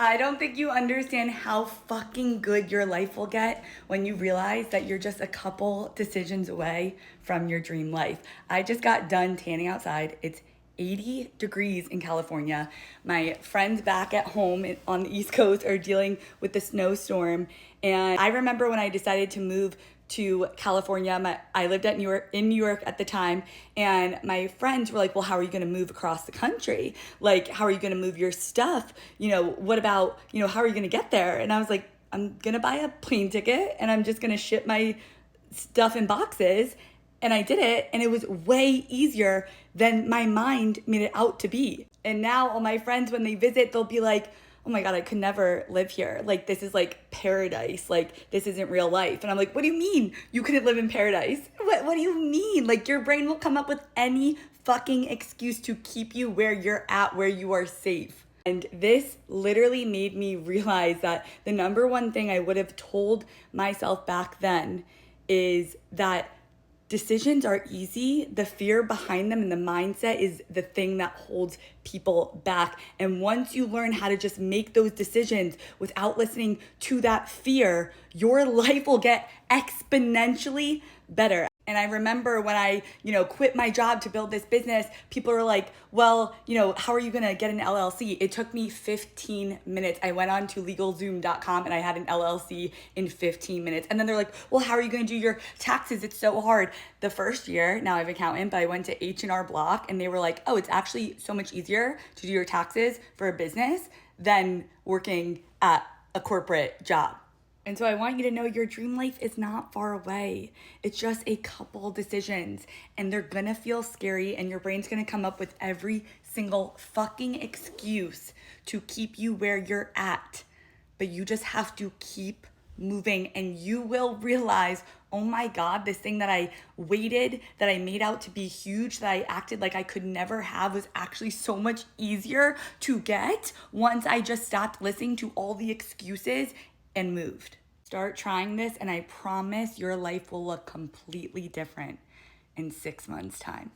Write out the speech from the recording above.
I don't think you understand how fucking good your life will get when you realize that you're just a couple decisions away from your dream life. I just got done tanning outside. It's 80 degrees in California. My friends back at home on the East Coast are dealing with the snowstorm. And I remember when I decided to move to California. I lived in New York at the time, and my friends were like, "Well, how are you going to move across the country? Like, how are you going to move your stuff? What about, how are you going to get there?" And I was like, "I'm going to buy a plane ticket and I'm just going to ship my stuff in boxes." And I did it, and it was way easier than my mind made it out to be. And now all my friends, when they visit, they'll be like, "Oh my God, I could never live here. Like, this is like paradise. Like, this isn't real life." And I'm like, "What do you mean you couldn't live in paradise? What do you mean? Like, your brain will come up with any fucking excuse to keep you where you're at, where you are safe." And this literally made me realize that the number one thing I would have told myself back then is that decisions are easy. The fear behind them and the mindset is the thing that holds people back. And once you learn how to just make those decisions without listening to that fear, your life will get exponentially better. And I remember when I, quit my job to build this business, people were like, "Well, how are you going to get an LLC?" It took me 15 minutes. I went on to LegalZoom.com and I had an LLC in 15 minutes. And then they're like, "Well, how are you going to do your taxes? It's so hard." The first year, now I have an accountant, but I went to H&R Block and they were like, "Oh, it's actually so much easier to do your taxes for a business than working at a corporate job." And so I want you to know your dream life is not far away. It's just a couple decisions, and they're gonna feel scary, and your brain's gonna come up with every single fucking excuse to keep you where you're at. But you just have to keep moving, and you will realize, "Oh my God, this thing that I waited, that I made out to be huge, that I acted like I could never have, was actually so much easier to get once I just stopped listening to all the excuses and moved." Start trying this, and I promise your life will look completely different in 6 months' time.